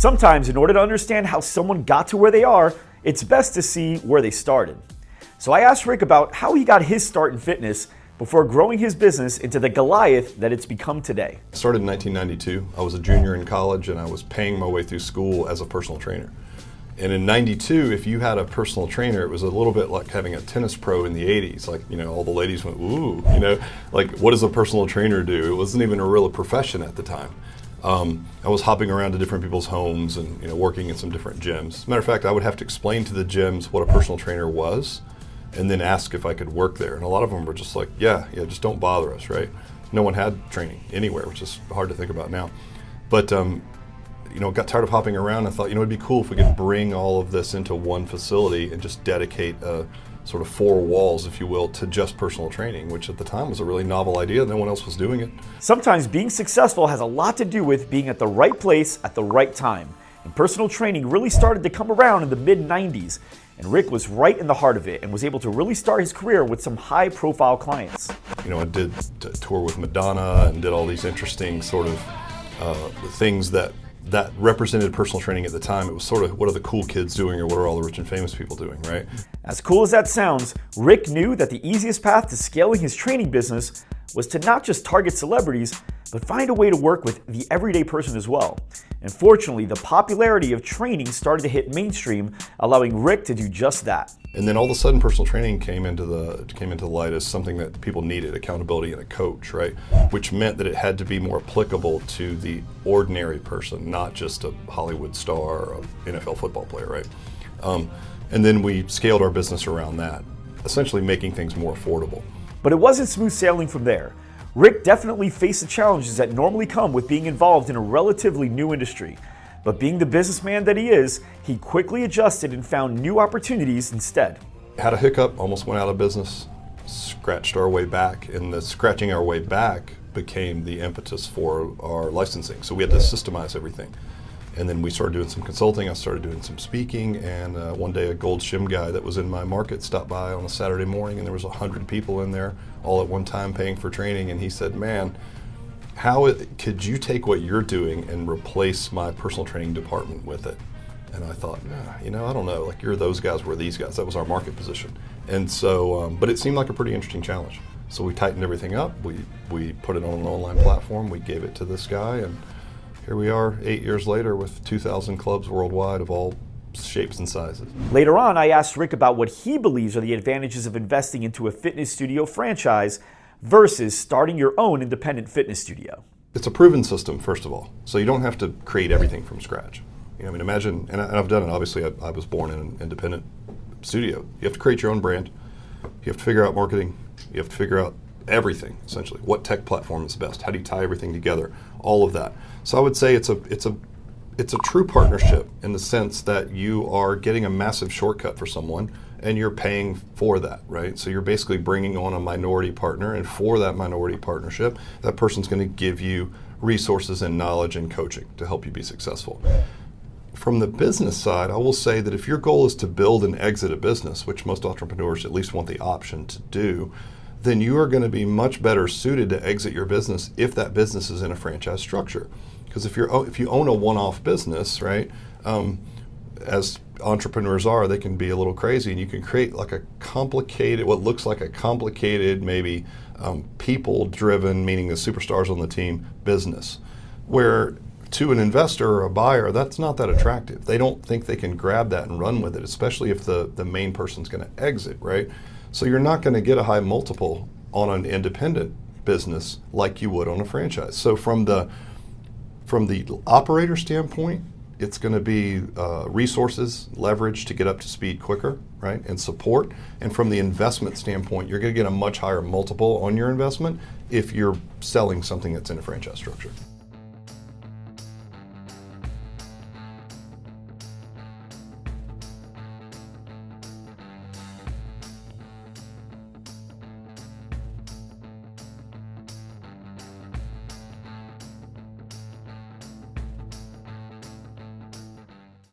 Sometimes in order to understand how someone got to where they are, it's best to see where they started. So I asked Rick about how he got his start in fitness before growing his business into the Goliath that it's become today. I started in 1992. I was a junior in college and I was paying my way through school as a personal trainer. And in 92, if you had a personal trainer, it was a little bit like having a tennis pro in the 80s. Like, all the ladies went, ooh, like what does a personal trainer do? It wasn't even a real profession at the time. I was hopping around to different people's homes and working in some different gyms. As a matter of fact, I would have to explain to the gyms what a personal trainer was and then ask if I could work there. And a lot of them were just like, yeah, just don't bother us, right? No one had training anywhere, which is hard to think about now. But, got tired of hopping around and thought, it'd be cool if we could bring all of this into one facility and just dedicate sort of 4 walls, if you will, to just personal training, which at the time was a really novel idea. No one else was doing it. Sometimes being successful has a lot to do with being at the right place at the right time. And personal training really started to come around in the mid-90s. And Rick was right in the heart of it and was able to really start his career with some high-profile clients. I did a tour with Madonna and did all these interesting sort of things that represented personal training at the time. It was sort of, what are the cool kids doing, or what are all the rich and famous people doing, right? As cool as that sounds, Rick knew that the easiest path to scaling his training business was to not just target celebrities, but find a way to work with the everyday person as well. And fortunately, the popularity of training started to hit mainstream, allowing Rick to do just that. And then all of a sudden, personal training came into the light as something that people needed, accountability and a coach, right? Which meant that it had to be more applicable to the ordinary person, not just a Hollywood star or an NFL football player, right? And then we scaled our business around that, essentially making things more affordable. But it wasn't smooth sailing from there. Rick definitely faced the challenges that normally come with being involved in a relatively new industry. But being the businessman that he is, he quickly adjusted and found new opportunities instead. Had a hiccup, almost went out of business, scratched our way back, and the scratching our way back became the impetus for our licensing. So we had to systemize everything. And then we started doing some consulting, I started doing some speaking, and one day a Gold's Gym guy that was in my market stopped by on a Saturday morning, and there was 100 people in there all at one time paying for training, and he said, man, could you take what you're doing and replace my personal training department with it? And I thought, I don't know, like you're those guys, we're these guys. That was our market position. And so, but it seemed like a pretty interesting challenge. So we tightened everything up, we put it on an online platform, we gave it to this guy, and here we are 8 years later with 2,000 clubs worldwide of all shapes and sizes. Later on, I asked Rick about what he believes are the advantages of investing into a fitness studio franchise versus starting your own independent fitness studio. It's a proven system, first of all. So you don't have to create everything from scratch. Imagine, and I've done it, obviously I was born in an independent studio. You have to create your own brand. You have to figure out marketing. You have to figure out everything, essentially. What tech platform is best? How do you tie everything together? All of that. So I would say it's a true partnership in the sense that you are getting a massive shortcut for someone and you're paying for that, right? So you're basically bringing on a minority partner, and for that minority partnership, that person's going to give you resources and knowledge and coaching to help you be successful. From the business side, I will say that if your goal is to build and exit a business, which most entrepreneurs at least want the option to do, then you are going to be much better suited to exit your business if that business is in a franchise structure. Because if you own a one-off business, right, as entrepreneurs are, they can be a little crazy, and you can create like a complicated, what looks like a complicated, maybe people-driven, meaning the superstars on the team, business, where to an investor or a buyer, that's not that attractive. They don't think they can grab that and run with it, especially if the main person's going to exit, right? So you're not going to get a high multiple on an independent business like you would on a franchise. So from the operator standpoint, it's going to be resources, leverage to get up to speed quicker, right, and support. And from the investment standpoint, you're going to get a much higher multiple on your investment if you're selling something that's in a franchise structure.